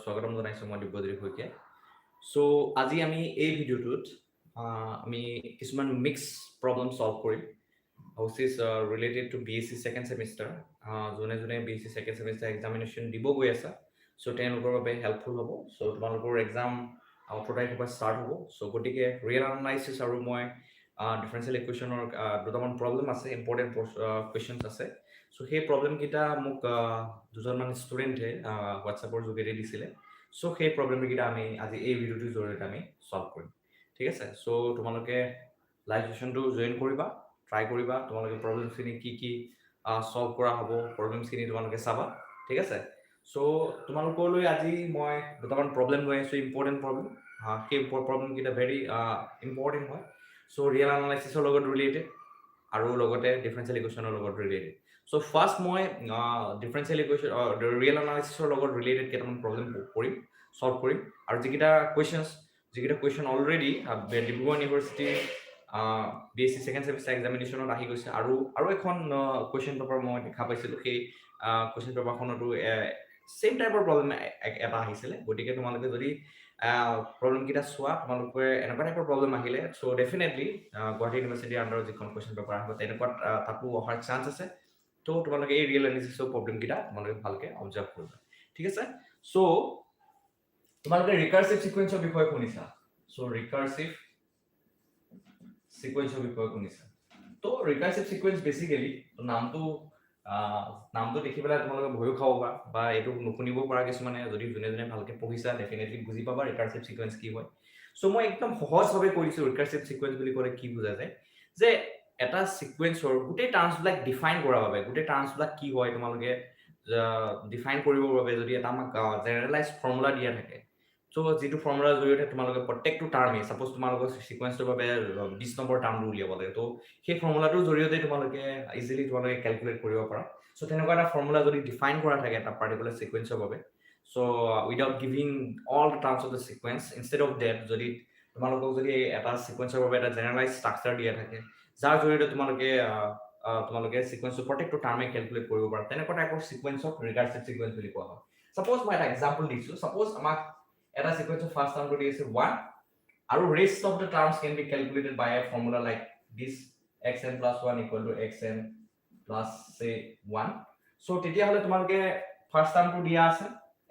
স্বাগতম জনাইছো মই দিব্যজ্যোতি শইকীয়া সো আজি আমি এই ভিডিওটোত আমি কিছুমান মিক্স প্ৰবলেম সলভ কৰিম which is related to BSc second semester জনে জনে BSc second semester examination দিব গৈ আছে সো তেওঁলোকৰ বাবে হেল্পফুল হ'ব সো তোমালোকৰ এক্সাম অটোটাইপ হ'ব স্টাৰ্ট হ'ব সো গতিকে ৰিয়েল এনালাইসিস আৰু মই ডিফাৰেন্সিয়েল ইকুৱেশ্যনৰ দুটামান প্ৰবলেম আছে ইম্পৰ্টেন্ট কোৱেশ্চনছ আছে সো সেই প্ৰবলেম কিটা মোক দুজনমান ষ্টুডেণ্টে হোৱাটছএপৰ যোগেদি দিছিলে সো সেই প্ৰবলেম কিটা আমি আজি এই ভিডিওটোৰ জৰিয়তে আমি সলভ কৰিম ঠিক আছে সো তোমালোকে লাইভ সেশনটো জয়েন কৰিবা ট্ৰাই কৰিবা তোমালোকে প্ৰবলেমখিনি কি সলভ কৰা হ'ব প্ৰবলেমখিনি তোমালোকে চাবা ঠিক আছে সো তোমালোকলৈ আজি মই দুটামান প্ৰবলেম লৈ আছো ইম্পৰ্টেন্ট প্ৰবলেম সেই প্ৰবলেম কিটা ভেৰি ইম্পৰ্টেন্ট হয় সো ৰিয়েল এনালাইসিসৰ লগত ৰিলেটেড আৰু লগতে ডিফাৰেন্সিয়েল ইকুৱেশ্যনৰ লগত ৰিলেটেড সো ফাৰ্ষ্ট মই ডিফাৰেন্সিয়েল ইকুৱেশ্যন ৰিয়েল এনালাইসিসৰ লগত ৰিলেটেড কেইটামান প্ৰবলেম কৰিম সলভ কৰিম আৰু যিকেইটা question already Dibrugarh university BSc second semester examination আহি গৈছে আৰু এখন কুৱেশ্যন পেপাৰ মই দেখা পাইছিলো সেই কুৱেশ্যন পেপাৰখনতো সেম টাইপৰ প্ৰবলেম এটা আহিছিলে গতিকে তোমালোকে যদি প্ৰবলেম কিটা চোৱা তোমালোকে এনেকুৱা টাইপৰ প্ৰবলেম আহিলে so definitely Guwahati university under যিখন কুৱেশ্যন পেপাৰ আহিব তেনেকুৱা তাতো অহাৰ চান্স আছে তো তোমালোকে এই ৰিয়েল এনালাইসিসৰ প্ৰবলেম কিটা তোমালোকে ভালকে অবজাৰ্ভ কৰিবা ঠিক আছে সো তোমালোকে ৰিকাৰসিভ সিকোয়েন্সৰ বিষয়ে শুনিছা সো ৰিকাৰসিভ সিকোয়েন্সৰ বিষয়ে শুনিছা তো ৰিকাৰসিভ সিকোয়েন্স বেসিক্যালি নামটো দেখি পেলাই তোমালোকে ভয় খাব বা এইটো নুশুনিব পৰা কিছুমানে যদি জুনে ভালকে পঢ়িছা ডেফিনেটলি বুজি পাবা ৰিকাৰসিভ সিকোয়েন্স কি হয় সো মই একদম সহজভাৱে কৈছো ৰিকাৰসিভ সিকোয়েন্স বুলি ক'লে কি বুজা যায় যে এটা সিকোয়েন্সৰ গোটেই টাৰ্মছবিলাক ডিফাইন কৰাৰ বাবে গোটেই টাৰ্মছবিলাক কি হয় তোমালোকে ডিফাইন কৰিবৰ বাবে যদি এটা আমাক জেনাৰেলাইজ ফৰ্মুলা দিয়া থাকে সো যেটো ফৰ্মুলাৰ জৰিয়তে তোমালোকে প্ৰত্যেকটো টাৰ্মে সাপোজ তোমালোকৰ সিকোয়েন্সৰ বাবে 20 নম্বৰ টাৰ্মটো উলিয়াব লাগে তো সেই ফৰ্মুলাটোৰ জৰিয়তে তোমালোকে ইজিলি তোমালোকে ক্যালকুলেট কৰিব পাৰা সো তেনেকুৱা এটা ফৰ্মুলা যদি ডিফাইন কৰা থাকে এটা পাৰ্টিকুলাৰ সিকোয়েন্সৰ বাবে so without giving all the terms of the sequence instead of that যদি তোমালোকক যদি এটা সিকোয়েন্সৰ বাবে এটা জেনাৰেলাইজ ষ্ট্ৰাকচাৰ দিয়া থাকে যাৰ জৰিয়তে তোমালোকে সিকোয়েন্সৰ প্ৰত্যেকটো টাৰ্মে ক্যালকুলেট কৰিব পাৰা তেনেকুৱা টাইপৰ সিকোয়েন্সক ৰিকাৰসিভ সিকোয়েন্স বুলি কোৱা হয় সাপোজ মই এটা এক্সাম্পল দিছো সাপোজ আমাক এটা সিকোয়েন্সৰ ফাৰ্স্ট টাৰ্মটো দি আছে 1 আৰু rest of the terms can be calculated by a formula like this xn plus 1 equal to xn plus say 1 so তেতিয়া হলে তোমালোকে ফাৰ্স্ট টাৰ্মটো দিয়া আছে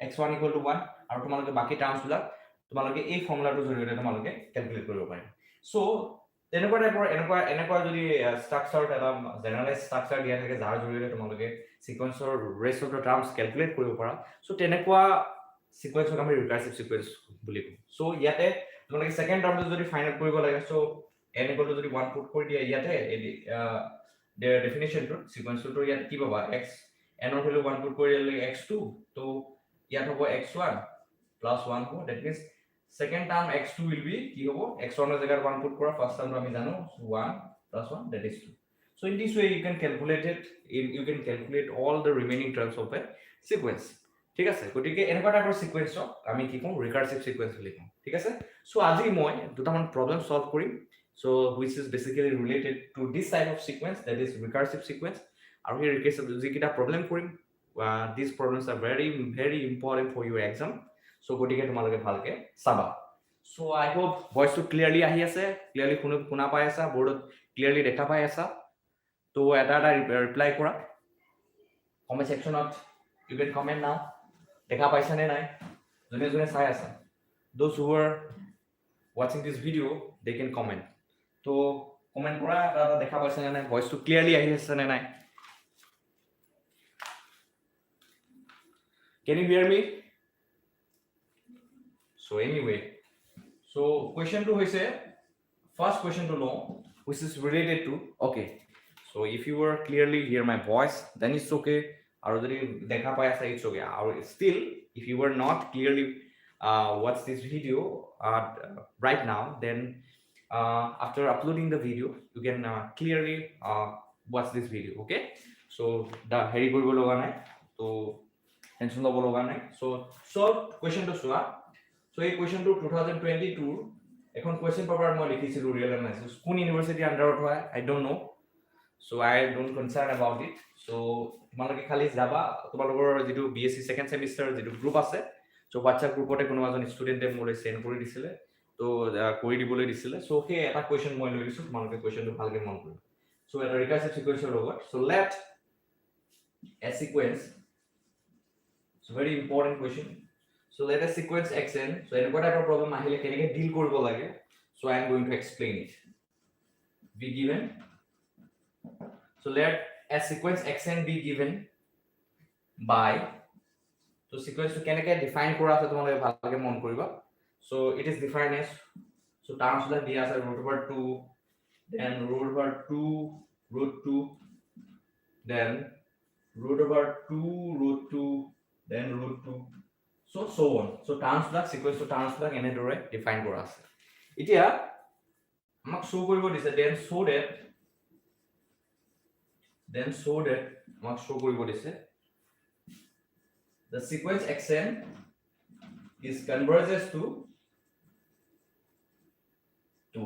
x1 equal to 1 আৰু তোমালোকে বাকি টাৰ্মছ বিলাক তোমালোকে এই ফৰ্মুলাটোৰ জৰিয়তে তোমালোকে ক্যালকুলেট কৰিব পাৰিবা সো তেনেকুৱা টাইপৰ এনেকুৱা যদি ষ্ট্ৰাকচাৰ এটা জেনাৰেলাইজ ষ্ট্ৰাকচাৰ দিয়া থাকে যাৰ জৰিয়তে তোমালোকে সিকোয়েন্সৰ rest of the terms calculate কৰিব পাৰা সো তেনেকুৱা সিকোয়েন্সক আমি ৰিকাৰসিভ সিকোয়েন্স বুলি কওঁ সো ইয়াতে তোমালোকে সেকেন্ড টাৰ্মটো যদি ফাইন্ড আউট কৰিব লাগে সো n = যদি 1 পুট কৰি দিয়া ইয়াতে দেয়াৰ ডেফিনিশনটো সিকোয়েন্সটো ইয়াত কি পাবা x n ৰ ভ্যালু 1 পুট কৰি দিলে x2 তো ইয়াত হ'ব x1 plus 1 হ'ব that means second term x2 will be কি হ'ব x1 ৰ জায়গাত 1 পুট কৰা ফার্স্ট টার্মটো আমি জানো 1 plus 1 that is 2 so in this way you can calculate all the remaining terms of a sequence ঠিক আছে গতিকে এনেকুৱা টাইপৰ সিকোয়েন্সক আমি কি কম ৰিকাৰসিভ সিকোয়েন্স বুলি কম ঠিক আছে সো আজি মই দুটামান প্ৰবলেম সলভ কৰিম so which is basically related to this type of sequence that is recursive sequence আৰু এই ৰিকাৰসিভ যিকিটা প্ৰবলেম কৰিম these problems are very important for your exam so গতিকে তোমালোকে ভালকে চাবা so I hope voice to clearly আহি আছে clearly শুনা পাই আছা বোৰ্ডত clearly দেখা পাই আছা তো এটা ৰিপ্লাই কৰা comment সেকশনত you can comment now দেখা পাইছা নে নাই জনে চাই আছা those who are watching this video they can comment তো কমেন্ট কৰা এটা দেখা পাইছা নে নাই ভয়েসটো ক্লিয়াৰলি আহি আছে নে নাই can you hear me so anyway so question 2 hoise first question to know which is related to okay so if you were clearly hear my voice then it's okay or যদি দেখা পাই আছে it's okay or still if you were not clearly watch this video right now then after uploading the video you can clearly watch this video okay so the heri koribo loga nai to tension lobo loga nai so question to soa so এই question to 2022 এখন question paper মই লিখিছিলো real analysis কোন university আন্ডাৰত হয় I don't know so I don't concern about it so তোমালোকে খালি যাবা তোমালোকৰ যেটো BSc second semester যেটো গ্ৰুপ আছে সো WhatsApp গ্ৰুপতে কোনো এজন ষ্টুডেণ্টে মোলৈ সেন্ড কৰি দিছিলে তো কৰি দিবলৈ দিছিলে সো সেই এটা কোৱেশ্চন মই লৈ লৈছো তোমালোকে কোৱেশ্চনটো ভালকৈ মন কৰিবা সো এটা ৰিকাৰ্সিভ সিকুৱেন্সৰ লগত so let a sequence it's a very important question so let a sequence xn so এনেকুৱা টাইপৰ প্ৰবলেম আহিলে কেনেকৈ ডিল কৰিব লাগে so I am going to explain it be given so let a sequence xn be given by so sequence to কেনেকৈ define কৰা আছে তোমালোকে ভালকৈ মন কৰিবা so it is defined as so terms like দিয়া আছে √2 then √2 √2 then √2 then √2 so on so terms like sequence to terms like এনেদৰে ডিফাইন কৰা আছে এতিয়া আমাক শো কৰিব দিছে then so that আমাক শো কৰিব দিছে the sequence xn is converges to 2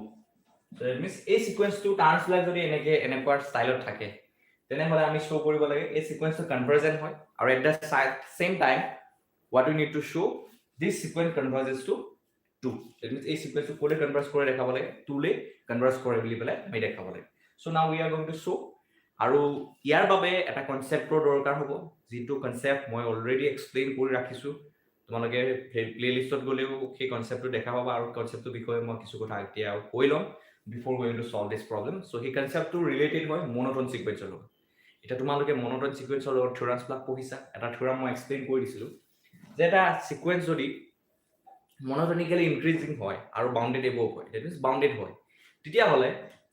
so it means a sequence to terms like যদি এনেকুৱা ষ্টাইলত থাকে তেনেহলে আমি শো কৰিব লাগে এই সিকোয়েন্সটো কনভাৰ্জেন্ট হয় আৰু at da same time what we need to show this sequence converges to 2 that means এই সিকোয়েন্সটো কোলে কনভাৰ্জ কৰে দেখাব লাগে 2 লে কনভাৰ্জ কৰে বুলি পেলাই আমি দেখাব লাগে so now we are going to show আৰু ইয়াৰ বাবে এটা কনসেপ্টৰ দৰকাৰ হ'ব যেটো কনসেপ্ট মই অলৰেডি এক্সপ্লেইন কৰি ৰাখিছো তোমালোকে প্লেলিষ্টত গলেও সেই কনসেপ্টটো দেখা পাবা আৰু কনসেপ্টৰ বিষয়ে মই কিছু কথা এতিয়া কৈ লম before going to solve this problem so সেই কনসেপ্টটো ৰিলেটেড হয় মনোটোন সিকোয়েন্সৰ লগত এটা তোমালোকে মনোটোন সিকোয়েন্সৰ লগত থিওৰামছ প্লাগ পঢ়িছা এটা থিওৰাম মই এক্সপ্লেইন কৰি দিছিলো যে এটা সিকোয়েন্স যদি মনোটোনিক্যালি ইনক্ৰিজিং হয় আৰু বাউন্ডেড এবভ হয় দ্যাট মিন্স বাউন্ডেড হয় তেতিয়া হলে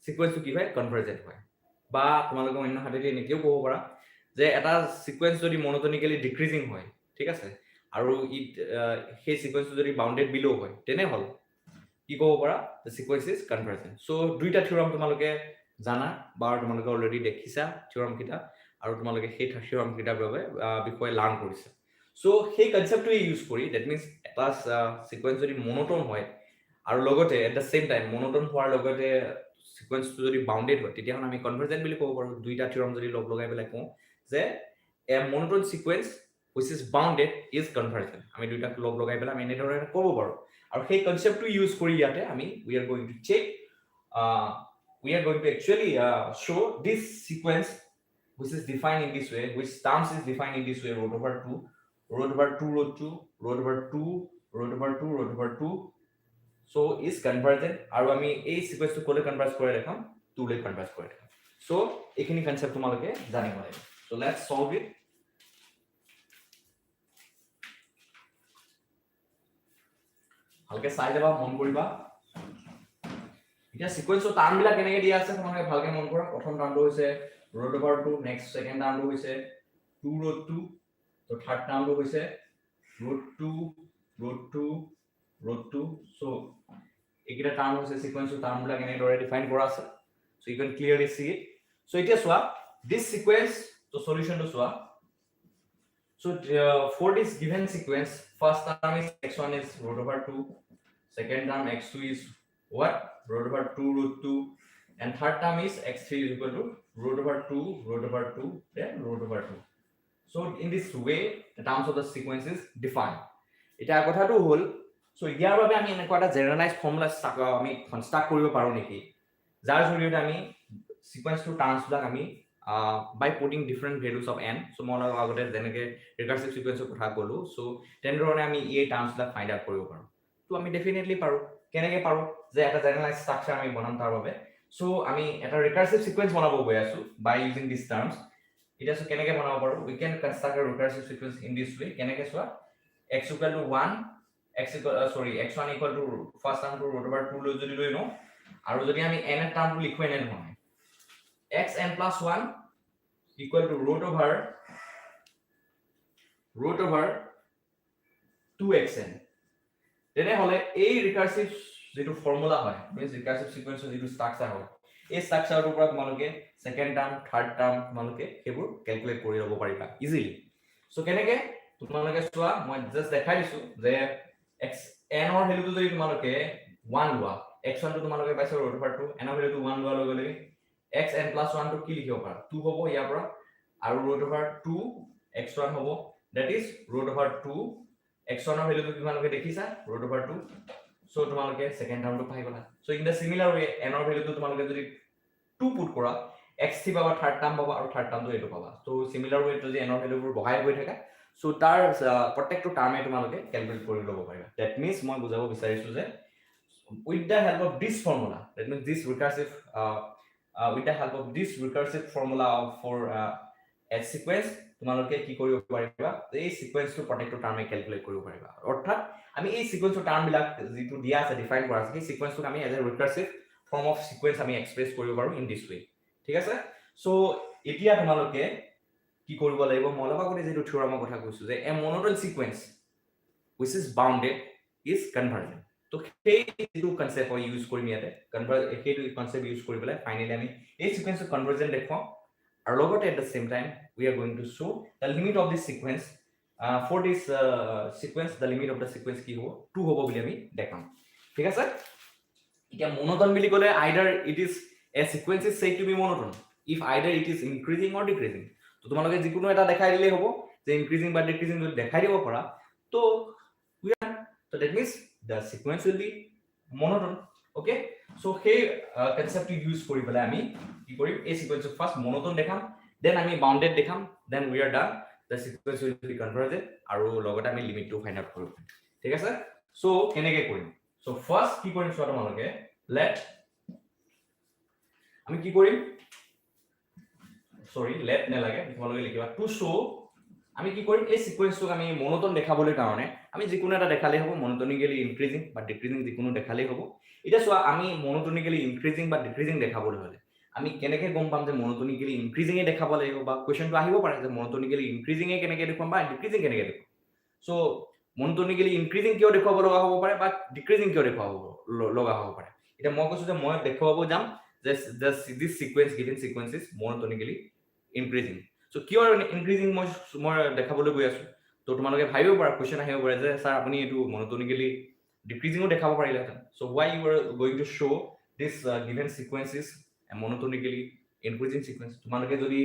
সিকোয়েন্সটো কি হয় কনভাৰ্জেন্ট হয় বা তোমালোকে অন্য হাতেদি এনেকেও ক'ব পাৰা যে এটা সিকোয়েন্স যদি মনোটোনিক্যালি ডিক্ৰিজিং হয় ঠিক আছে আৰু সেই সিকোয়েন্সটো যদি বাউন্ডেড বিলো হয় তেনে হল কি ক'ব পাৰা the sequence is convergent so দুইটা থিওৰাম তোমালোকে জানা বা তোমালোকে অলৰেডি দেখিছা থিওৰাম কিটা আৰু তোমালোকে সেই থিওৰাম কিটাৰ বিষয়ে লাৰ্ন কৰিছা so সেই কনসেপ্টটো ইউজ কৰি দ্যাট মিন্স এটা সিকোয়েন্স যদি মনোটোন হয় আৰু লগতে at da same time monotone হোৱাৰ লগতে সিকোয়েন্সটো যদি বাউন্ডেড হয় তেতিয়া আমি কনভাৰ্জেন্ট বুলি ক'ব পাৰো দুইটা থিওৰাম যদি লগ লগাই পেলাই কওঁ যে a monotone sequence which is bounded is convergent আমি দুইটা লগ লগাই পেলাই আমি এনেদৰে ক'ব পাৰো আৰু সেই কনসেপ্টটো ইউজ কৰি ইয়াতে আমি we are going to check we are going to actually show this sequence which is defined in this way which terms is defined in this way √2 so is convergent আৰু আমি এই সিকোয়েন্সটো কোলে কনভাৰ্জ কৰে দেখাম 2 লে কনভাৰ্জ কৰে দেখাম so এইখিনি কনসেপ্ট তোমালোকে জানিব লাগিব so let's solve it ভালকে চাই যাবা মন কৰিবা এতিয়া সিকোয়েন্সৰ টাৰ্ম বিলাক কেনেকৈ দিয়া আছে তোমালোকে ভালকে মন কৰা প্ৰথম টাৰ্মটো হৈছে √2 নেক্সট সেকেন্ড টাৰ্মটো হৈছে 2√2 তো থাৰ্ড টাৰ্মটো হৈছে √2 so এইকেইটা টাৰ্ম হৈছে সিকোয়েন্সৰ টাৰ্ম বিলাক এনেদৰে ডিফাইন কৰা আছে so you can clearly see it so এতিয়া চোৱা this sequence তো সলিউশনটো চোৱা so for this given sequence first term is x1 is √2 second term x2 is what √2 and third term is x3 is equal to √2 then √2 so in this way the terms of the sequence is defined এটা কথাটো হল so ইয়াৰ বাবে আমি এনেকুৱা এটা জেনাৰেলাইজ formula আমি কনস্ট্ৰাক্ট কৰিব পাৰো নেকি যাৰ জৰিয়তে আমি সিকোয়েন্স টু টার্মস বিলাক আমি by putting different values of n so মই আগতে যেনেকৈ ৰিকাৰ্সিভ সিকোয়েন্সৰ কথা ক'লো so তেনেদৰে আমি এই টাৰ্মস বিলাক ফাইন্ড আউট কৰিব পাৰো তো আমি ডেফিনেটলি পাৰো কেনেকৈ পাৰো যে এটা জেনাৰেলাইজ স্ট্ৰাকচাৰ আমি বনাম তাৰ বাবে so আমি এটা ৰিকাৰ্সিভ সিকোয়েন্স বনাব গৈ আছো by using these terms এটা সো কেনেকৈ বনাব পাৰো we can construct a recursive sequence in this way কেনেকৈ চোৱা x equal to 1 x1 equal to first term to √2 লৈ যদি লৈ ন আৰু যদি আমি n এর টার্মটো লিখো n নহয় xn plus 1 equal to √2xn তেনে হলে এই ৰিকাৰ্সিভ যেটো ফৰ্মুলা হয় মিন্স ৰিকাৰ্সিভ সিকোয়েন্সৰ যেটো স্ট্ৰাকচাৰ হয় এই স্ট্ৰাকচাৰটোৰ পৰা তোমালোকে সেকেন্ড টাৰ্ম থাৰ্ড টাৰ্ম তোমালোকে হেবোৰ ক্যালকুলেট কৰি ল'ব পাৰিবা ইজিলি সো কেনেকৈ তোমালোকে চোৱা মই জাস্ট দেখাই দিছো যে x n ৰ ভ্যালুটো যদি তোমালোকে 1 লোৱা x1 টো তোমালোকে পাইছা √2 n ৰ ভ্যালুটো 1 লোৱা লগে লগে xn plus 1 টো কি লিখিব পাৰা 2 হ'ব ইয়াৰ পৰা আৰু √2 x1 হ'ব that is √2 x1 ৰ ভ্যালুটো তোমালোকে দেখিছা √2 সো তোমালোকে সেকেন্ড টাৰ্মটো পাই গলা so in the similar way n ৰ ভ্যালুটো তোমালোকে যদি 2 পুট কৰা x3 পাবা থাৰ্ড টাৰ্ম পাবা আৰু থাৰ্ড টাৰ্মটো এটো পাবা সো সিমিলাৰ ওয়ে যদি n ৰ ভ্যালুবোৰ বহাই গৈ থাকে সো তাৰ প্ৰত্যেকটো টাৰ্মে তোমালোকে ক্যালকুলেট কৰি ল'ব পাৰিবা দ্যাট মিন্স মই বুজাব বিচাৰিছো যে with the help of this formula that means this recursive with the help of this recursive formula for a sequence তোমালোকে কি কৰিব পাৰিবা এই সিকোয়েন্সটো প্ৰত্যেকটো টাৰ্মে ক্যালকুলেট কৰিব পাৰিবা অৰ্থাৎ আমি এই সিকোয়েন্সৰ টাৰ্ম বিলাক যেটো দিয়া আছে ডিফাইন কৰা আছে এই সিকোয়েন্সটো আমি as a recursive form of sequence আমি এক্সপ্ৰেস কৰিব পাৰো ইন দিস ওয়ে ঠিক আছে সো এতিয়া তোমালোকে কি কৰিব লাগিব মলবা কৰি যেটো থিওৰামৰ কথা কৈছো যে a monotone sequence which is bounded is convergent তো সেই যেটো কনসেপ্ট মই ইউজ কৰিম ইয়াতে সেইটো কনসেপ্ট ইউজ কৰি পেলাই ফাইনালি আমি এই সিকোয়েন্সৰ কনভাৰ্জেন্ট দেখাম আৰু লগতে at the same time we are going to show the limit of this sequence for this sequence the limit of the sequence কি হ'ব 2 হ'ব বুলি আমি দেখাম ঠিক আছে এতিয়া monotone বুলি ক'লে either it is a sequence is said to be monotone if either it is increasing or decreasing তো তোমালোকে যিকোনো এটা দেখাই দিলে হ'ব যে increasing বা decreasing যদি দেখাই দিব পাৰা তো so that means the sequence will be monotone okay so hey concept use কৰি পেলাই আমি কি কৰিম এই sequence first monotone দেখাম then আমি bounded দেখাম then we are done the sequence will be convergent আৰু লগতে আমি লিমিট টো ফাইন্ড আউট কৰিম ঠিক আছে so কেনেকৈ কৰিম so first কি কৰিম চোৱা তোমালোকে let আমি কি কৰিম sorry let নেলাগে তোমালোকে লিখিবা to show আমি কি কৰিম এই সিকোয়েন্সটো আমি মনোটোন দেখাবলৈ কাৰণে আমি যিকোনো এটা দেখালে হ'ব মনোটোনিক্যালি ইনক্ৰিজিং বা ডিক্ৰিজিং যিকোনো দেখালে হ'ব এটা সোয়া আমি মনোটোনিক্যালি ইনক্ৰিজিং বা ডিক্ৰিজিং দেখাবলৈ হলে আমি কেনেকৈ গম পাম যে মনোটোনিক্যালি ইনক্ৰিজিং এ দেখাব লাগিব বা কোৱেশ্চনটো আহিব পাৰে যে মনোটোনিক্যালি ইনক্ৰিজিং এ কেনেকৈ দেখাম বা ডিক্ৰিজিং কেনেকৈ দেখাম সো মনোটোনিক্যালি ইনক্ৰিজিং কিয় দেখাব লগা হ'ব পাৰে বা ডিক্ৰিজিং কিয় দেখাব লগা হ'ব পাৰে এটা মই কৈছো যে মই দেখাব যাম যে this sequence given sequence is monotonically increasing so কিয় ইনক্ৰিজিং মই দেখাবলৈ গৈ আছো তো তোমালোকে ভাবিব পাৰা কোৱেশ্চন আহিব পাৰে যে স্যাৰ আপুনি এটো মনোটোনিক্যালি ডিক্ৰিজিংও দেখাব পাৰিলে so why you are going to show this given sequence is a monotonically increasing sequence তোমালোকে যদি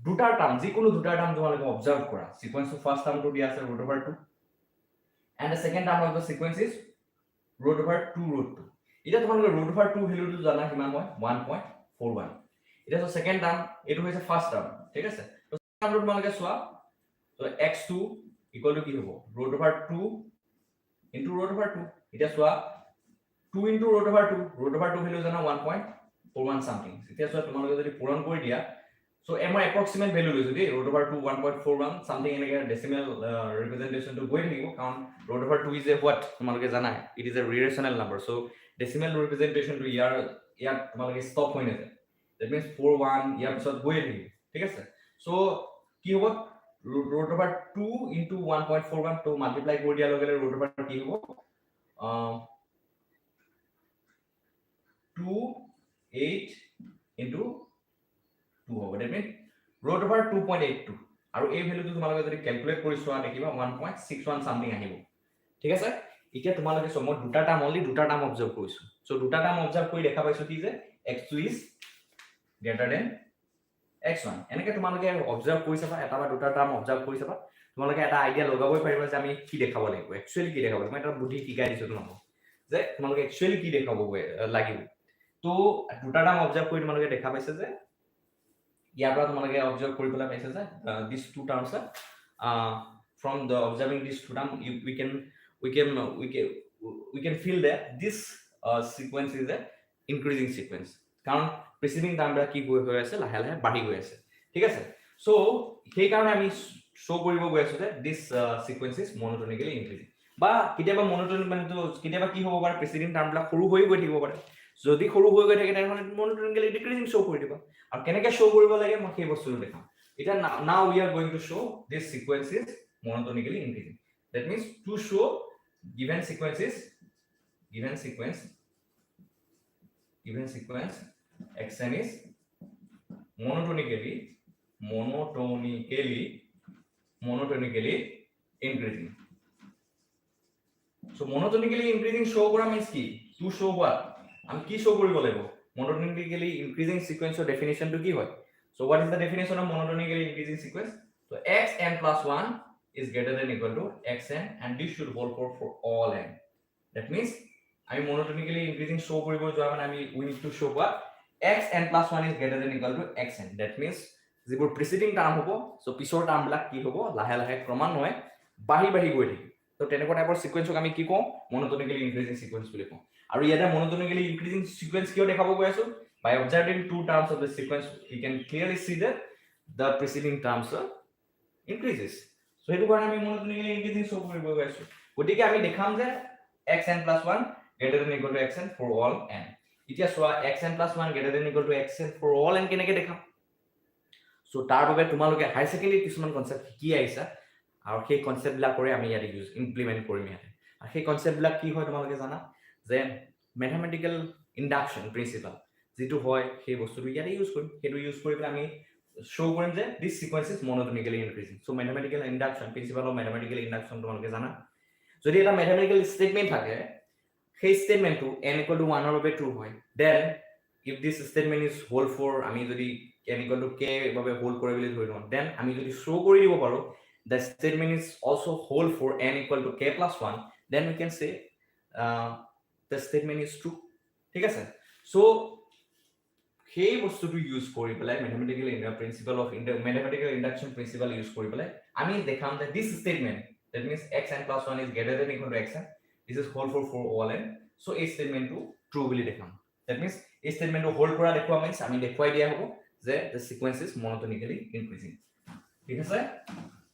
দুটা টার্ম যিকোনো দুটা টার্ম তোমালোকে অবজার্ভ কৰা সিকোয়েন্স অফ ফার্স্ট টার্ম টো দিয়া আছে √2 and the second term of the sequence is √2 এটা তোমালোকে √2 ভ্যালুটো জানা কিমান হয় 1.41 এটা তো সেকেন্ড টার্ম এটো হৈছে ফার্স্ট টার্ম ঠিক আছে তো টার্মটো তোমালোকে চোৱা তো x2 ইকুয়াল টু কি হ'ব √2 into √2 এটা চোৱা 2 into √2 ভ্যালু জানা 1.41 সামথিং এতিয়া চোৱা তোমালোকে যদি পূৰণ কৰি দিয়া সো এমৰ এপ্ৰক্সিমেট ভ্যালু লৈছো দেই √2 1.41 সামথিং এনেকে ডেসিমেল ৰিপ্ৰেজেন্টেশন টু গৈ থাকিব কাৰণ √2 is a what তোমালোকে জানা it is a irrational number so decimal representation to ইয়াৰ তোমালোকে ষ্টপ হৈ নাযায় that means 41 ইয়াৰ পিছত গৈ থাকিব ঠিক আছে সো কি হ'ব √2 into 1.41 to multiply কৰি দিয়া লগে লগে √2 কি হ'ব 28 into 2 হ'ব that means √2 2.82 আৰু এই ভ্যালুটো তোমালোকে যদি ক্যালকুলেট কৰি চোৱা দেখিবা 1.61 সামথিং আহিব ঠিক আছে এতিয়া তোমালোকে সম দুটা টার্ম অনলি দুটা টার্ম অবজার্ভ কৰিছো সো দুটা টাৰ্ম অবজাৰ্ভ কৰি দেখা পাইছো কি যে x2 is greater than x1 এনেকে তোমালোকে অবজার্ভ কৰি চাবা এটা বা দুটা টাৰ্ম অবজাৰ্ভ কৰি চাবা তোমালোকে এটা আইডিয়া লগাবই পাৰিবা যে আমি কি দেখাব লাগিব একচুয়ালি কি দেখাব মই এটা বুদ্ধি শিকাই দিছো তোমাক যে তোমালোকে একচুয়ালি কি দেখাব লাগিব তো দুটা টার্ম অবজার্ভ কৰি তোমালোকে দেখা পাইছে যে ইয়াৰ পৰা তোমালোকে অবজাৰ্ভ কৰি পেলাই পাইছে যে these two terms from the observing these two terms we can feel that this sequence is a increasing sequence কাৰণ preceding term কি হৈ আছে লাহে লাহে বাঢ়ি গৈ আছে ঠিক আছে সো সেই কাৰণে আমি শো কৰিব গৈ আছো যে this sequence is monotonically increasing বা কিতিয়াবা monotonically মানে তো কিতিয়াবা কি হ'ব পাৰে preceding term বিলাক সৰু হৈ গৈ থাকিব পাৰে যদি সৰু হৈ গৈ থাকে তেনেহলে monotonically decreasing শো কৰি দিবা আৰু কেনেকৈ শো কৰিব লাগে মই সেই বস্তুটো দেখাম এটা now we are going to show this sequence is monotonically increasing that means to show given sequence xn is monotonically increasing so monotonically increasing show kora means ki to show what am ki show koribo lagbo monotonically increasing sequence or definition to ki hoy so what is the definition of monotonically increasing sequence so xn plus 1 is greater than equal to xn and this should hold for all n. That means আমি monotonically increasing show কৰিব যোৱা মানে আমি we need to show what xn plus 1 is greater than equal to xn. That means যিবোৰ preceding term হ'ব so পিছৰ term বিলাক কি হ'ব লাহে লাহে ক্ৰমান্বয়ে বাঢ়ি বাঢ়ি গৈ থাকিব তো তেনেকুৱা টাইপৰ সিকোয়েন্সক আমি কি কওঁ monotonically increasing sequence বুলি কওঁ আৰু ইয়াতে monotonically increasing sequence কিয় দেখাব গৈ আছো by observing two terms of the sequence we can clearly see that the preceding terms increases so সেইটো কাৰণে আমি monotonically increasing show কৰিব গৈ আছো গতিকে আমি দেখাম যে xn plus 1 greater than equal to xn for all n এতিয়া চোৱা xn plus 1 greater than equal to xn for all n কেনেকৈ দেখাম সো তাৰ বাবে তোমালোকে হাই সেকেন্ডাৰী কিছুমান কনসেপ্ট কি আইছা আৰু সেই কনসেপ্ট বিলাক কৰি আমি ইয়াতে ইউজ ইমপ্লিমেন্ট কৰিম ইয়াতে আৰু সেই কনসেপ্ট বিলাক কি হয় তোমালোকে জানা যে ম্যাথমেটিক্যাল ইন্ডাকশন প্ৰিন্সিপাল যেটো হয় সেই বস্তুটো ইয়াতে ইউজ কৰিম হেতু ইউজ কৰি পেলাই আমি শো কৰিম যে this sequence is monotonically increasing so mathematical induction principal of mathematical induction তোমালোকে জানা যদি এটা ম্যাথমেটিক্যাল স্টেটমেন্ট থাকে সেই স্টেটমেন্টটো n equal to 1 ৰ বাবে ট্ৰু হয় then if this statement is whole for আমি যদি n equal to k বাবে হোল্ড কৰে বুলি ধৰি লওঁ then আমি যদি শো কৰি দিব পাৰো the statement is also whole for n equal to k plus 1 then we can say the statement is true ঠিক আছে so সেই বস্তুটো ইউজ কৰি পেলাই mathematical principal of mathematical induction principal use কৰি পেলাই আমি দেখাম যে this statement that means xn plus 1 is greater than equal to xn this is whole for all n so এই স্টেটমেন্টটো ট্ৰু বুলি দেখাম that means এই স্টেটমেন্টটো হোল্ড কৰা দেখুৱা means আমি দেখুৱাই দিয়া হ'ব যে the sequence is monotonically increasing ঠিক আছে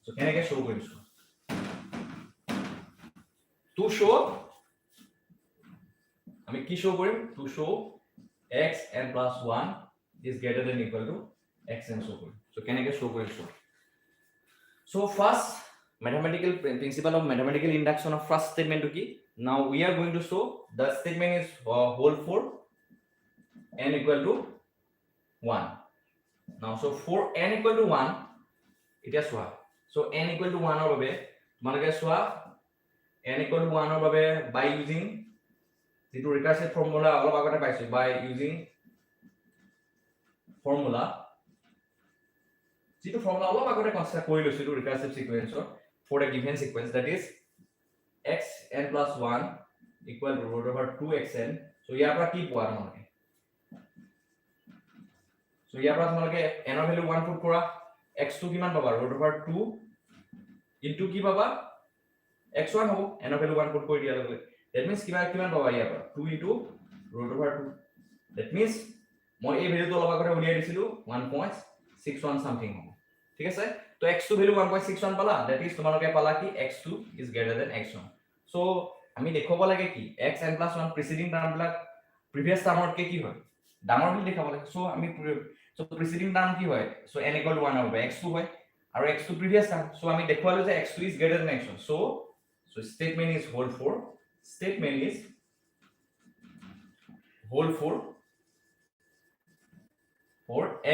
so কেনেকৈ শো কৰিছো to show আমি কি শো কৰিম to show xn plus 1 is greater than equal to xn শো কৰিম so কেনেকৈ শো কৰিছো so first mathematical principle of mathematical induction of first statement to ki now we are going to show the statement is whole for n equal to 1 now so for n equal to 1 it is what so n equal to 1 or babe manage swa n equal to 1 or babe by using the recursive formula all agote paise by using formula jitu formula all agote consider kori loisu to recursive sequence for a given sequence that is xn plus 1 equal to root over 2xn so ইয়াৰ পৰা কি পোৱা তোমালোকে so ইয়াৰ পৰা তোমালোকে n ৰ value 1 put কৰা x2 কিমান পাবা root over 2 into কি পাবা x1 হ'ব n ৰ ভ্যালু 1 পুট কৰি দিয়া লগে that means কিমান পাবা ইয়াৰ পৰা 2 into root over 2 that means মই এই ভ্যালুটো অলপ আগতে উলিয়াই দিছিলো 1.61 something হ'ব ঠিক আছে তো x2 ভ্যালু 1.61 পালা that is তোমালোকে পালা কি x2 is greater than x1 so আমি দেখাব লাগে কি xn plus 1 preceding term বিলাক previous term ত কি হয় ডাঙৰ বুলি দেখাব লাগে so আমি so preceding term কি হয় so n equal to 1 হবে x2 হয় আৰু x2 previous term so আমি দেখালো যে x2 is greater than x1 so statement is whole for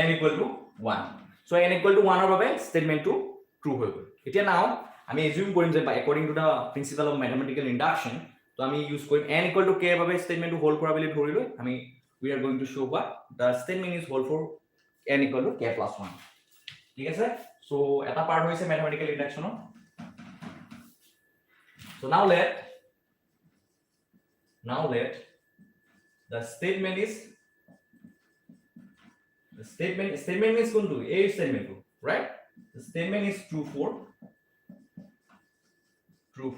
n equal to 1 so n equal to 1 ৰ বাবে statement to true হৈ গ'ল এতিয়া নাও আমি assume কৰিম যে according to the principle of mathematical induction তো আমি ইউজ কৰিম n equal to k ৰ বাবে statement to hold কৰা বুলি ধৰি লৈ আমি we are going to show what the statement is whole for n equal to k plus 1 ঠিক আছে so এটা পাৰ্ট হৈছে mathematical induction so now let the statement means kuntu a statement right the statement is true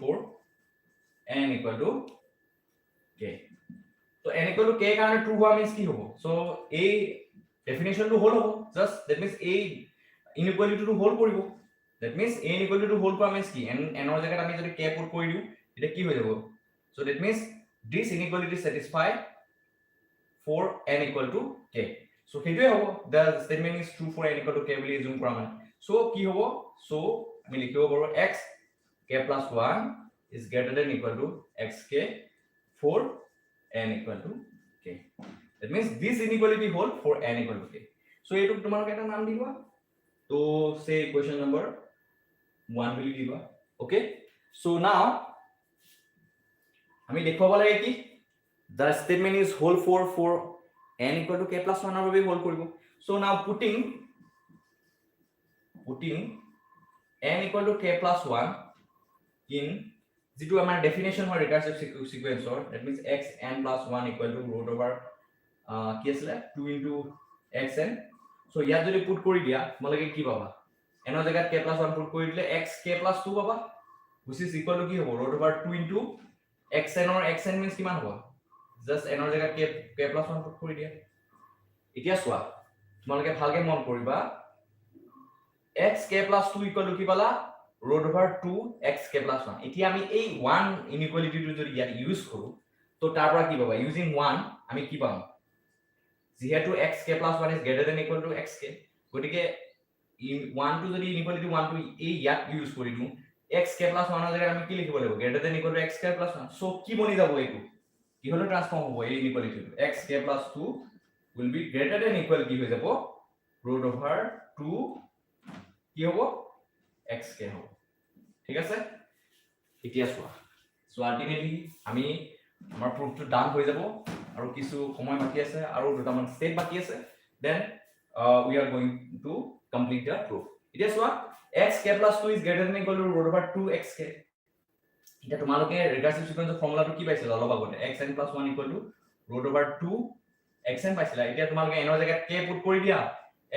for n equal to k so n equal to k karone true howa means ki hobo so a definition to whole hobo just that means a inequality to whole koribo that means a inequality to whole kora means ki n or jagat ami jodi k put kori diu eta ki hoy jabo so that means this inequality satisfy for n equal to k so hetu hobo the statement is true for n equal to k boli assume kora mane so ki hobo so ami likhibo paro x k plus 1 is greater than equal to xk for n equal to k that means this inequality hold for n equal to k so etu tomaloke eta naam diba to say question number 1 boli diba okay so now আমি দেখাব লাগে কি the statement is whole for n equal to k plus 1 ৰ বাবে hold কৰিব so now putting n equal to k plus 1 in যিটো আমাৰ definition হয় ৰিকাৰসিভ সিকোয়েন্সৰ that means x n plus 1 equal to root over কি আছিল 2 into xn so ইয়াত যদি পুট কৰি দিয়া তোমালোকে কি পাবা n ৰ জায়গাত k plus 1 পুট কৰি দিলে x k plus 2 পাবা which is equal to কি হ'ব root over 2 into xn or xn means কিমান হ'ব just n ৰ জায়গাত k plus 1 পুট কৰি দিয়া এতিয়া চোৱা তোমালোকে ভালকে মন কৰিবা x k plus 2 equal to কি পালা root over 2 x k plus 1 এতিয়া আমি এই 1 ইনইকুয়ালিটি টো যদি ইয়াত ইউজ কৰো তো তাৰ পৰা কি পাবা ইউজিং 1 আমি কি পাম যেহেতু x k plus 1 is greater than equal to x k গতিকে 1 টো যদি ইনইকুয়ালিটি 1 টো এই ইয়াত ইউজ কৰি দিও x k plus 1 ৰ জায়গাত আমি কি লিখিব লাগিব greater than equal to x k plus 1 so কি বনি যাব এইটো কি হলো ট্ৰান্সফৰ্ম হ'ব এই ইনইকুয়ালিটি টো x k plus 2 will be greater than equal কি হৈ যাব root over 2 কি হ'ব xk হ'ব ঠিক আছে এতিয়া চোৱা সো আলটিমেটলি আমি আমাৰ প্ৰুফটো ডান হৈ যাব আৰু কিছু সময় বাকি আছে আৰু দুটামান স্টেপ বাকি আছে then we are going to complete the proof এতিয়া চোৱা xk plus 2 is greater than equal to root over 2xk এতিয়া তোমালোকে ৰিকাৰসিভ সিকোয়েন্সৰ ফৰ্মুলাটো কি পাইছিলা অলপ আগতে xn plus 1 equal to root over 2 xn পাইছিলা এতিয়া তোমালোকে n ৰ জায়গাত k পুট কৰি দিয়া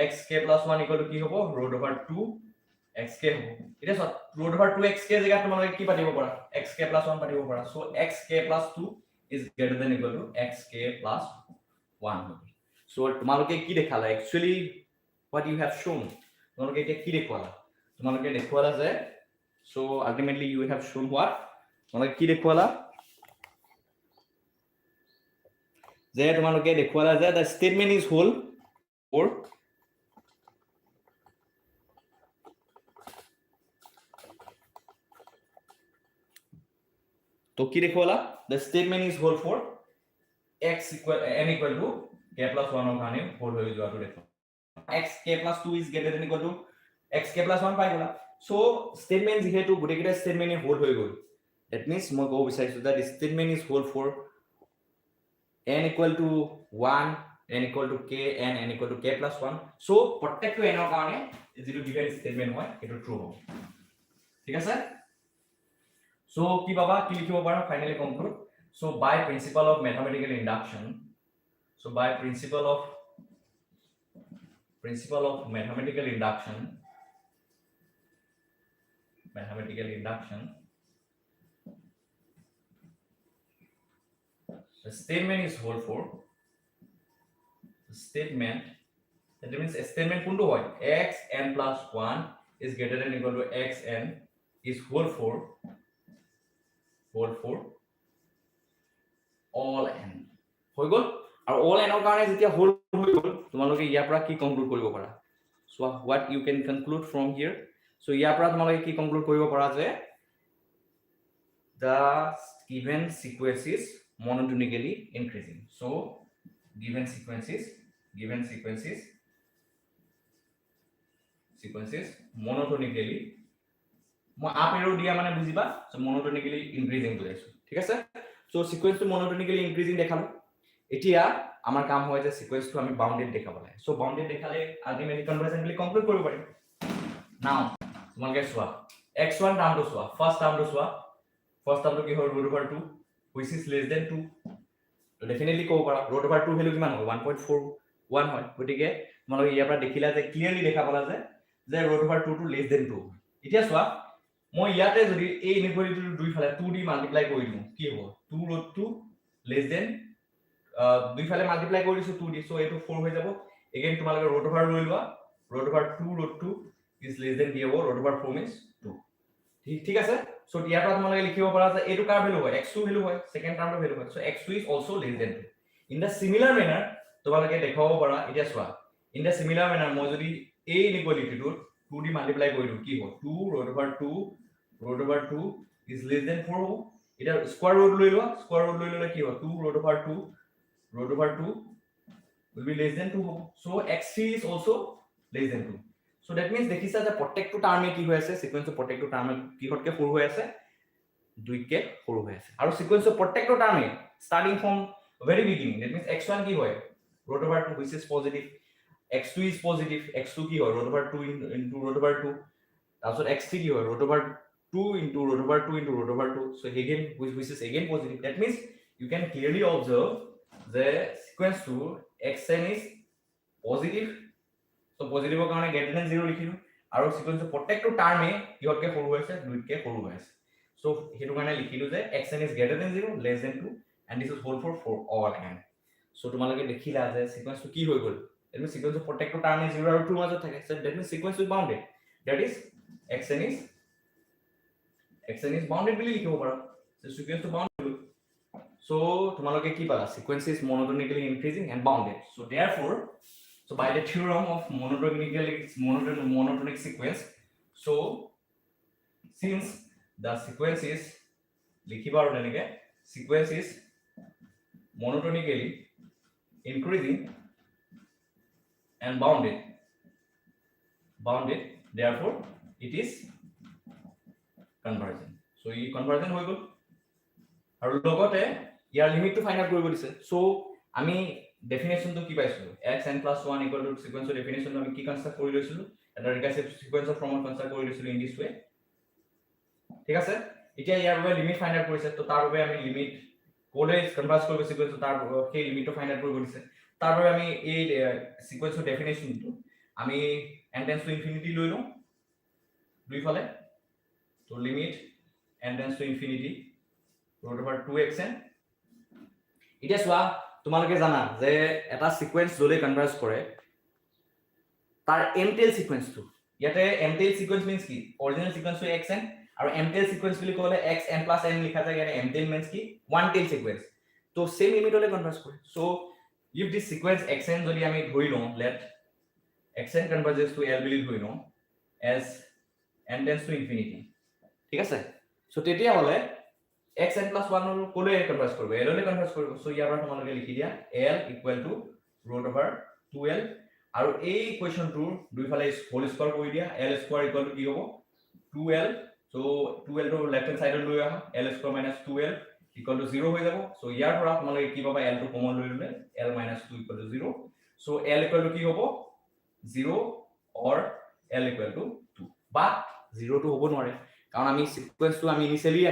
xk plus 1 equal to কি হ'ব root over 2 xk হ'ব এটা সত root over 2 xk জায়গা তোমালোকে কি পাতিব পাৰা xk plus 1 পাতিব পাৰা so xk plus 2 is greater than equal to xk plus 1 হ'ব সো তোমালোকে কি দেখালা actually what you have shown তোমালোকে এটা কি দেখুৱালা তোমালোকে দেখুৱালা যে so ultimately you have shown what তোমালোকে কি দেখুৱালা যে তোমালোকে দেখুৱালা যে the statement is whole or तो কি দেখুৱালা the statement is whole for x equal n equal to k plus 1 ৰ কাৰণে whole হৈ যোৱাটো দেখুৱা x k plus 2 is greater than equal to x k plus 1 পাই গলা so statement যেহেতু গুটেকিটা statement whole হৈ গল that means মই কব বিচাৰিছো that statement is whole for n equal to 1 n equal to k n equal to k plus 1 so প্ৰত্যেকটো n ৰ কাৰণে যেটো given statement হয় এটো true হ'ব ঠিক আছে so কি বাবা কি লিখিব পাৰা finally conclude so by principle of mathematical induction mathematical induction the statement is whole for the statement that means a statement কোনটো হয় xn plus 1 is greater than equal to xn is whole for all n হৈ গল আৰু all n ৰ কাৰণে যেতিয়া whole হৈ গল তোমালোকে ইয়াৰ পৰা কি কনক্লুড কৰিব পাৰা so what you can conclude from here so ইয়াৰ পৰা তোমালোকে কি কনক্লুড কৰিব পাৰা যে the given sequence is monotonically increasing so given sequences monotonically মই আপ এৰো দিয়া মানে বুজিবা so monotonically increasing বুজাইছো ঠিক আছে so sequence to monotonically increasing দেখালো এতিয়া আমাৰ কাম হয় যে sequence to আমি bounded দেখাব লাগে so bounded দেখালে ultimately convergently conclude কৰিব পাৰিম now তোমালোকে চোৱা x1 টাৰ্মটো চোৱা ফাৰ্স্ট টাৰ্মটো কি হয় root over 2 which is less than 2 তো ডেফিনেটলি কব পাৰা root over 2 ভ্যালু কিমান হ'ব 1.41 হয় গতিকে তোমালোকে ইয়াৰ পৰা দেখিলা যে ক্লিয়াৰলি দেখা পালা যে root over 2 to less than 2 এতিয়া চোৱা মই ইয়াতে যদি এই ইনইকুয়ালিটি দুই ফালে 2 দি মাল্টিপ্লাই কৰি দিও কি হ'ব 2 root 2 less than দুই ফালে মাল্টিপ্লাই কৰি দিছো 2 দি সো এটো 4 হৈ যাব এগেইন তোমালোকে root over লৈ লোৱা root over 2 root 2 is less than কি হ'ব root over 4 means 2 ঠিক আছে সো ইয়াৰ পৰা তোমালোকে লিখিব পাৰা যে এটো কাৰ ভ্যালু হয় x2 ভ্যালু হয় সেকেন্ড টাৰ্মৰ ভ্যালু হয় so x2 is also less than 2 in the similar manner তোমালোকে দেখাব পাৰা এতিয়া চোৱা in the similar manner মই যদি এই ইনইকুয়ালিটি টো 2 দি মাল্টিপ্লাই কৰি দিও কি হ'ব 2 root over 2 is less than 4 হ'ব এটা স্কয়ার রুট লৈ ললে কি হ'ব 2 root over 2 will be less than 2 হ'ব so x3 is also less than 2 so that means দেখিছা যে প্ৰত্যেকটো টাৰ্মে কি হৈ আছে সিকোয়েন্সৰ প্ৰত্যেকটো টাৰ্মে কি হটকে সৰু হৈ আছে 2 কে সৰু হৈ আছে আৰু সিকোয়েন্সৰ প্ৰত্যেকটো টাৰ্মে starting from very beginning that means x1 কি হয় root over 2 which is positive x2 is positive x2 কি হয় root over 2 into root over 2 তাৰপিছত x3 কি হয় root over 2 into root over 2 into root over 2, so again which is again positive. That means you can clearly observe the sequence to xn is positive, so positive কাৰণে greater than 0 লিখিলো আৰু sequence প্ৰত্যেকটো টাৰ্মে ইহতকে সৰু হৈছে দুইতকে সৰু হৈছে, so হেতু কাৰণে লিখিলো যে xn is greater than 0 less than 2 and this is whole for all n. so তোমালোকে দেখিলা যে sequence কি হৈ গল, এটো sequence প্ৰত্যেকটো টাৰ্মে 0 আৰু 2 মাজত থাকে, so that means sequence is bounded, that is xn is bounded বুলি লিখিব পাৰো, so sequence to bounded. so তোমালোকে কি পালা, sequence is monotonically increasing and bounded. so therefore, so by the theorem of monotonic sequence, so since the sequence is likhiba aru enake sequence is monotonically increasing and bounded, therefore it is convergent. so e convergent hoy gol aru logote year limit to find out কৰিব দিছে। So আমি definition তো কি পাইছো, xn + 1 = সিকোয়েন্সৰ definition আমি কি কনস্ট্ৰাক্ট কৰি লৈছিলো, এটা ৰিকাৰসিভ সিকোয়েন্সৰ ফৰ্মত কনস্ট্ৰাক্ট কৰি লৈছিলো ইন দিস ওয়ে, ঠিক আছে। এতিয়া ইয়াৰ বাবে লিমিট ফাইন্ড আউট কৰিছে, তো তাৰ বাবে আমি লিমিট কোলে কনভাৰ্জ কৰিব সিকোয়েন্স, তাৰ সেই লিমিটটো ফাইন্ড আউট কৰিব দিছে। তাৰ বাবে আমি এই সিকোয়েন্সৰ ডেফিনেশনটো আমি n টেন্ডস টু ইনফিনিটি লৈ লওঁ দুইফালে, তো limit n tends to infinity √2xn। এতিয়া চোৱা তোমালোকে জানা যে এটা সিকোয়েন্স যদি কনভাৰ্জ কৰে তাৰ m টেইল সিকোয়েন্সটো, ইয়াতে m টেইল সিকোয়েন্স মিন্স কি, অৰিজিনাল সিকোয়েন্সটো xn আৰু m টেইল সিকোয়েন্স বুলি ক'লে xn + n লিখা যায়, ইয়াতে m টেইল মিন্স কি ওৱান টেইল সিকোয়েন্স, তো সেম লিমিটলে কনভাৰ্জ কৰে। So if this sequence xn যদি আমি ধৰি লওঁ, লেট xn কনভাৰ্জেস টু l বুলি ধৰি লওঁ as n tends to infinity, ঠিক আছে। সো তেতিয়া হলে xn + 1 ৰ কোলে কনভাৰ্জ কৰিব, l লৈ কনভাৰ্জ কৰিব। সো ইয়াৰ পৰা তোমালোকে লিখি দিয়া l = √2l আৰু এই ইকুৱেশনটোৰ দুইফালে হোল স্কয়াৰ কৰি দিয়া, l² = কি হ'ব 2l। সো 2l টো লেফট হ্যান্ড সাইডত লৈ আহা, l² - 2l = 0 হৈ যাব। সো ইয়াৰ পৰা তোমালোকে কি পাবা, l টো কমন লৈ ললে l - 2 = 0। সো l = কি হ'ব 0 or l = 2, বাট 0 টো হ'ব নোৱাৰে কাৰণ আমি সিকোয়েন্সটো আমি ইনিশিয়ালি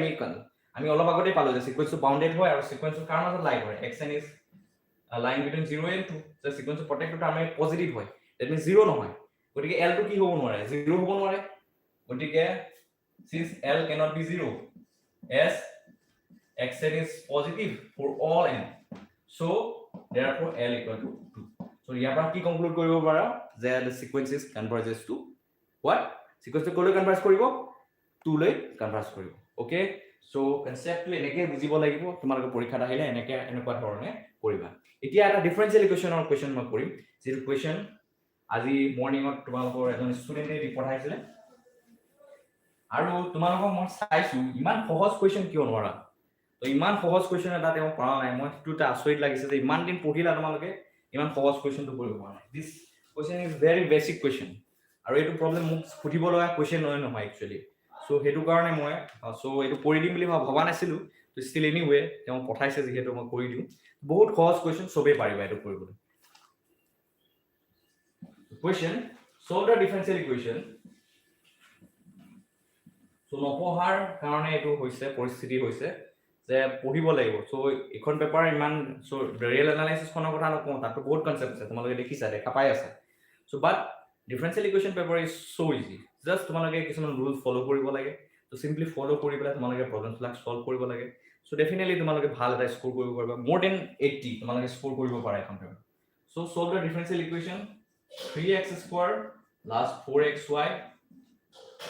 আমি অলপ আগতে পালো যে সিকোয়েন্সটো বাউন্ডেড হয় আৰু সিকোয়েন্সটো কাৰ মাজত লাই কৰে, xn is a line between 0 and 2, যে সিকোয়েন্সটো প্ৰত্যেকটো টাৰ্মে পজিটিভ হয়, দ্যাট মিন্স 0 নহয়, গতিকে l টো কি হ'ব নোৱাৰে, 0 হ'ব নোৱাৰে। গতিকে since l cannot be 0 as xn is positive for all n, so therefore l = 2। so ইয়াৰ পৰা কি কনক্লুড কৰিব পাৰা যে the sequence is converges to what, সিকোয়েন্সটো কোলে কনভাৰ্জ কৰিব 2 লৈ কনভাৰ্জ কৰিব। ওকে, সো কনসেপ্টটো এনেকৈ বুজিব লাগিব, তোমালোকে পৰীক্ষাত আহিলে এনেকুৱা ধৰণে কৰিবা। এতিয়া এটা ডিফাৰেন্সিয়েল ইকুৱেশনৰ কোৱেশ্চন মই কৰিম, যেটো কোৱেশ্চন আজি মৰ্নিংত তোমালোকৰ এজন ষ্টুডেন্টে পঢ়াইছিলে আৰু তোমালোকক মই চাইছো ইমান সহজ কোৱেশ্চন কিয় নোৱাৰা, তো ইমান সহজ কোৱেশ্চন এটা তেওঁ কৰা নাই, মই দুটা আচৰিত লাগিছে যে ইমান দিন পঢ়িলা তোমালোকে ইমান সহজ কোৱেশ্চনটো কৰিব পৰা নাই। This question is very basic question আৰু এইটো প্ৰবলেম মোক সুধিব লগা কোৱেশ্চন নহয় একচুয়ালি। সো হেতু কাৰণে মই সো এটো কৰি দিম বুলি ভাবা নাছিলো, তো ষ্টিল এনিৱে তেওঁ পঠাইছে যেহেতু মই কৰি দিম। বহুত সহজ কোৱেশ্চন, সবে পাৰিবা এটো কৰিবলৈ। Question, solve the differential equation। So নপঢ়াৰ কাৰণে এটো হৈছে পৰিস্থিতি হৈছে যে পঢ়িব লাগিব। সো এখন পেপাৰ ইমান সো ৰিয়েল এনালাইসিস খনৰ কথা নকওঁ, তাতো বহুত কনসেপ্ট আছে, তোমালোকে দেখিছা দেখা পাই আছে। So but differential equation paper is so easy, just তোমালোকে কিছুমান ৰুলস ফলো কৰিব লাগে, তো সিম্পলি ফলো কৰি পেলাই তোমালোকে প্ৰবলেমছ বিলাক সলভ কৰিব লাগে। সো ডেফিনেটলি তোমালোকে ভাল এটা স্কোৰ কৰিব পাৰিবা, মোৰ দেন 80 তোমালোকে স্কোৰ কৰিব পাৰা এখন paper. So solve the differential equation 3x² + 4xy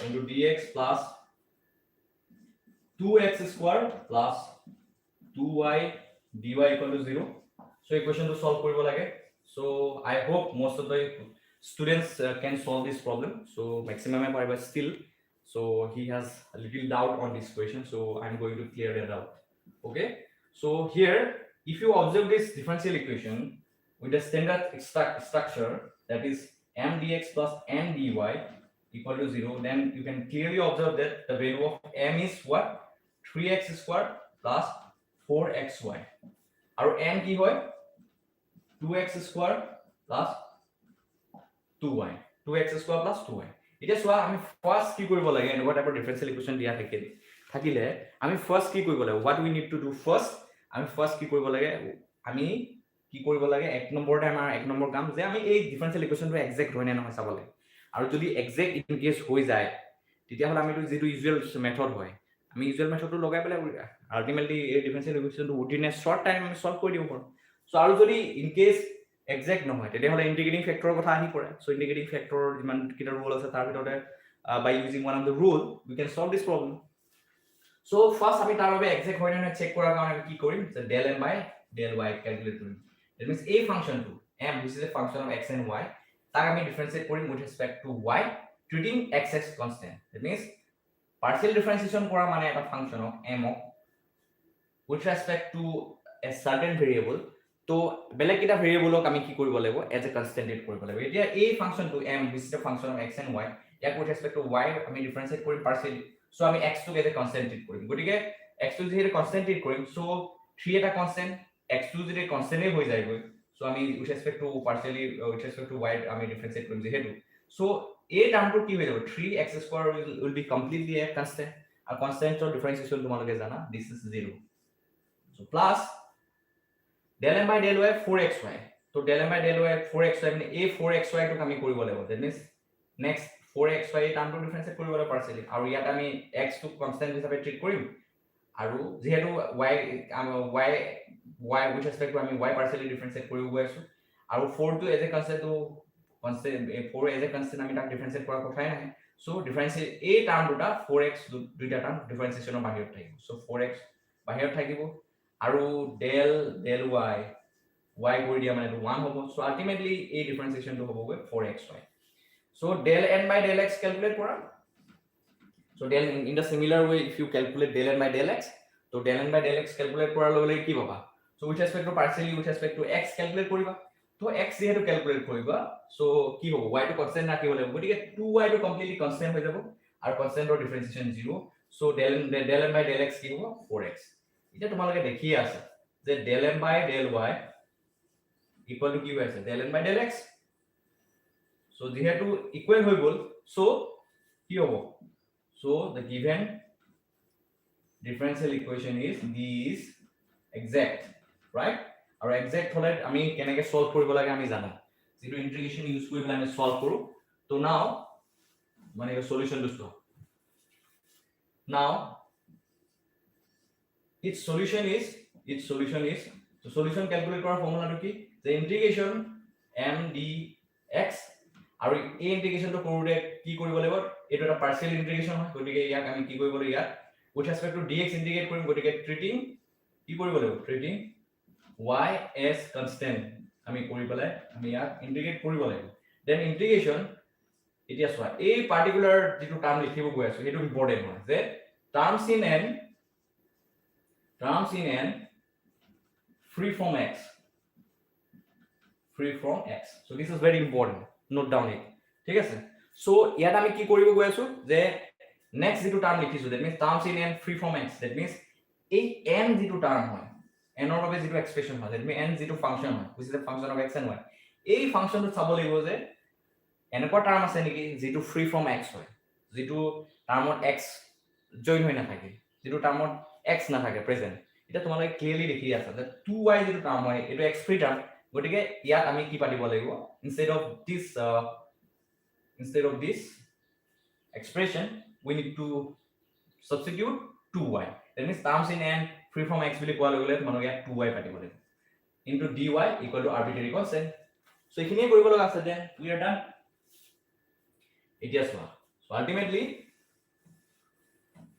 into dx plus 2x² plus 2y dy = 0। so equation to solve কৰিব লাগে। so I hope most of the students can solve this problem, so maximum pariba still, so he has a little doubt on this question, so I'm going to clear that out. Okay, so here if you observe this differential equation with a standard structure, that is m dx plus n dy = 0, then you can clearly observe that the value of m is what, 3x² plus 4xy, আৰু n কি হয় 2x² plus 2y, 2x² plus 2y, এটা চোৱা আমি first কি কৰিব লাগে এনেকুৱা টাইপৰ ডিফাৰেন্সিয়েল ইকুৱেশ্যন দিয়া থাকিলে আমি ফাৰ্স্ট কি কৰিব লাগে what we need to do first আমি ফাৰ্স্ট কি কৰিব লাগে আমি কি কৰিব লাগে এক নম্বৰতে আমাৰ এক নম্বৰ কাম যে আমি এই ডিফাৰেন্সিয়েল ইকুৱেশ্যনটো এক্সাক্ট হয় নে নহয় চাব লাগে আৰু যদি এক্সাক্ট ইন কেছ হৈ যায় তেতিয়াহ'লে আমি যেটো ইউজুৱেল মেথড হয় আমি ইউজুৱেল মেথডটো লগাই পেলাই আল্টিমেটলি এই ডিফাৰেন্সিয়েল ইকুৱেশ্যনটো উইদিন এ শৰ্ট টাইম আমি সলভ কৰি দিব পাৰোঁ সো আৰু যদি ইন কেছ এক্সাক্ট নহয় তেতিয়াহ'লে ইন্টিগ্ৰেটিং ফেক্টৰৰ কথা আহি পৰে সো ইন্টিগ্ৰেটিং ফেক্টৰৰ যিমান কিটা ৰুল আছে তাৰ ভিতৰতে by using one of the rule we can solve this problem so first আমি তাৰ বাবে এক্সাক্ট হয় নে চেক কৰাৰ কাৰণে আমি কি কৰিম যে del m by del y calculate কৰিম that means a function to m which is a function of x and y তাক আমি ডিফারেন্সিয়েট কৰিম with respect to y treating x as constant that means partial differentiation কৰা মানে এটা function of m with respect to a certain variable তো বেলেগ কিটা ভেৰিয়েবলক আমি কি কৰিব লাগিব এজ এ কনস্ট্যান্ট কৰিব লাগিব এতিয়া এই ফাংশনটো m which is a function of x and y ইয়াক with respect to y আমি ডিফারেন্সিয়েট কৰিম পাৰ্শিয়ালি সো আমি x টো এজ এ কনস্ট্যান্ট ট্ৰিট কৰিম গতিকে x টো যেহেতু কনস্ট্যান্ট ট্ৰিট কৰিম সো 3 এটা কনস্ট্যান্ট x টো যদি কনস্ট্যান্টে হৈ যায় গৈ সো আমি with respect to partially with respect to y আমি ডিফারেন্সিয়েট কৰিম যেহেতু সো এই টার্মটো কি হৈ যাব 3x² will be completely a constant আর কনস্ট্যান্টৰ ডিফারেন্সিয়েশন তোমালোকে জানা this is 0 so plus del m by del y 4xy তো del m by del y 4xy মানে এই 4xy টো আমি কৰিব লাগিব that means next 4xy টাৰ্মটো ডিফাৰেন্সিয়েট কৰিব লাগিব পাৰ্শিয়ালি আৰু ইয়াত আমি x টো কনস্ট্যান্ট হিচাপে ট্ৰিট কৰিম আৰু যেহেতু y with respect to আমি y পাৰ্শিয়ালি ডিফাৰেন্সিয়েট কৰিব গৈ আছো আৰু 4 টো এজ এ কনস্ট্যান্ট টো কনস্ট্যান্ট 4 এজ এ কনস্ট্যান্ট আমি তাক ডিফারেন্সিয়েট কৰাৰ কথাই নাই সো ডিফাৰেন্সিয়েট এই টাৰ্ম দুটা 4x দুইটা টাৰ্ম ডিফাৰেন্সিয়েশনৰ বাহিৰত থাকিব সো 4x বাহিৰত থাকিব আৰু del y কৰি দিয়া মানে 1 হ'ব সো আল্টিমেটলি এই ডিফারেন্সিয়েশনটো হ'ব গৈ 4xy so del n by del x calculate kora so del in the similar way if you calculate del n by del x so del n by del x calculate korar logole ki baba so with respect to partially with respect to x calculate koriba to x jehetu calculate koriba so ki hobo y to constant rakhibo lagbo gotike 2y to completely constant hoy jabo ar constant or differentiation 0 so del n by del x ki hobo 4x eta tomaloke dekhi ase je del m by del y equal to ki hoy ase del n by del x so যেহেতু equal হৈ গল so কি হ'ব so the given differential equation is this exact right আৰু exact হলে আমি কেনেকৈ solve কৰিব লাগে আমি জানো যেটো ইন্টিগ্ৰেশন ইউজ কৰি পেলাই আমি সলভ কৰো তো নাও মানে সলিউশন দুটো now its solution is so solution calculate কৰাৰ ফৰ্মুলাটো কি the integration m dx আৰু এই ইন্টিগ্ৰেশনটো কৰোতে কি কৰিব লাগিব এটো এটা পাৰ্শিয়াল ইন্টিগ্ৰেশন হয় গতিকে ইয়াক আমি কি কৰিব লাগিব ইয়াক with respect to dx ইন্টিগ্ৰেট কৰিম গতিকে ট্ৰিটিং কি কৰিব লাগিব ট্ৰিটিং y as constant আমি কৰি পেলাই আমি ইয়াক ইন্টিগ্ৰেট কৰিব লাগিব দেন ইন্টিগ্ৰেশন এতিয়া চোৱা এই পার্টিকুলার যেটো টার্ম লিখিব গৈ আছে এটো ইম্পর্টেন্ট হয় যে terms in n free from x so this is very important note down it ঠিক আছে সো ইয়াত আমি কি কৰিব গৈ আছো যে নেক্সট যেটো টার্ম লিখিছো that means terms in n free from x that means এই n যেটো টার্ম হয় n ৰ বাবে যেটো এক্সপ্ৰেশন হয় that means n যেটো ফাংশন হয় which is a function of x and y এই ফাংশনটো চাব লাগিব যে এনেকুৱা টার্ম আছে নেকি যেটো free from x হয় যেটো টার্মত x জয়েন হৈ নাথাকে যেটো টার্মত x নাথাকে প্রেজেন্ট এটা তোমালোকে ক্লিয়ারলি দেখি আছে যে 2y যেটো টার্ম হয় এটো x ফ্রি টার্ম গতিকে ইয়াত আমি কি পাতিব লাগিব instead of this expression we need to substitute 2y that means terms in n free from x বুলি কোৱা লগলে তোমালোকে ইয়াত 2y পাতিব লাগিব into dy equal to arbitrary constant so এখিনিয়ে কৰিব লগা আছে যে we are done এতিয়া চোৱা so ultimately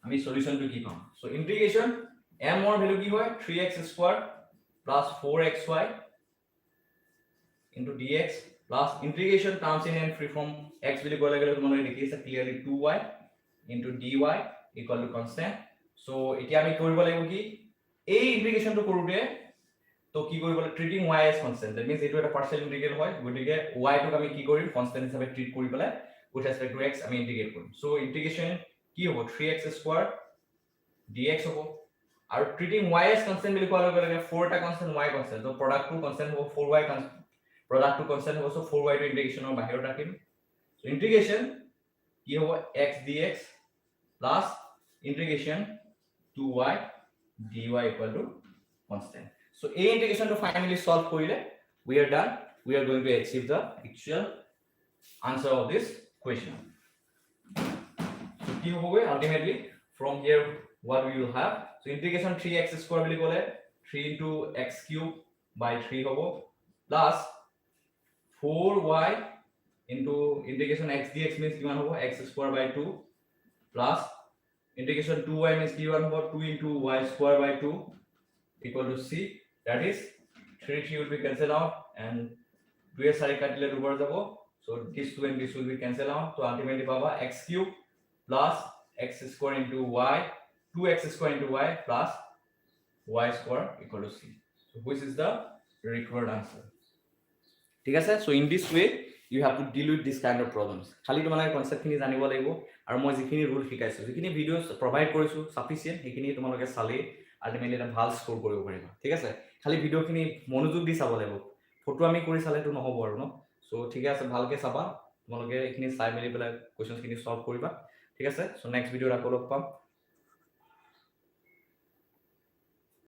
আমি সলিউশনটো কি পাম so integration m or value কি হয় 3x² plus 4xy into dx plus integration terms in n free from x will go like তোমালোকে দেখি আছে clearly 2y into dy equal to constant so এতিয়া আমি কৰিব লাগিব কি এই ইন্টিগ্ৰেশন টো কৰোতে তো কি কৰিব লাগিব ট্ৰিটিং y as constant that means এটো এটা পাৰ্শিয়াল ইন্টিগ্ৰেল হয় গতিকে y টো আমি কি কৰিম কনস্ট্যান্ট হিচাপে ট্ৰিট কৰি পেলাই with respect to x আমি ইন্টিগ্ৰেট কৰিম so integration কি হ'ব 3x² dx হ'ব আৰু ট্ৰিটিং y as constant বুলি কোৱাৰ লগে লগে 4 টা কনস্ট্যান্ট y কনস্ট্যান্ট তো প্ৰডাক্ট টো কনস্ট্যান্ট হ'ব 4y constant product to constant also 4y to integration or বাহিৰত ৰাখিম so integration কি হ'ব x dx plus integration 2y dy equal to constant. So a integration to finally solve কৰিলে we are done. We are going to achieve the actual answer of this question. So কি হ'বগে ultimately from here what we will have? So integration 3x square বুলি ক'লে 3 into x cube by 3 হ'ব plus 4y into integration x dx means কিমান হ'ব x square by 2 plus integration 2y means কিমান হ'ব 2 into y square by 2 equal to c, that is 3 will be cancelled out and 2 এ 4 কাটিলে 2 বাৰ যাব, so this 2 and this will be cancelled out, so ultimately পাবা x cube plus x square into y 2x square into y plus y square equal to c. So which is the required answer? ঠিক আছে, so in this way you have to deal with this kind of problems. খালি তোমালোকে concept খিনি জানিব লাগিব আৰু মই যিখিনি ৰুল শিকাইছো যিখিনি ভিডিওস প্ৰভাইড কৰিছো সাফিসিয়েন্ট সেইখিনি তোমালোকে চালে আলটিমেটলি এটা ভাল স্কোৰ কৰিব পাৰিবা। ঠিক আছে, খালি ভিডিওখিনি মনোযোগ দি চাব লাগিব, ফটো আমি কৰি চালেতো নহব আৰু ন। সো ঠিক আছে, ভালকে চাবা তোমালোকে এইখিনি চাই মেলি পেলাই কোৱেশ্চনখিনি সলভ কৰিবা। ঠিক আছে, সো নেক্সট ভিডিওত আকৌ লগ পাম।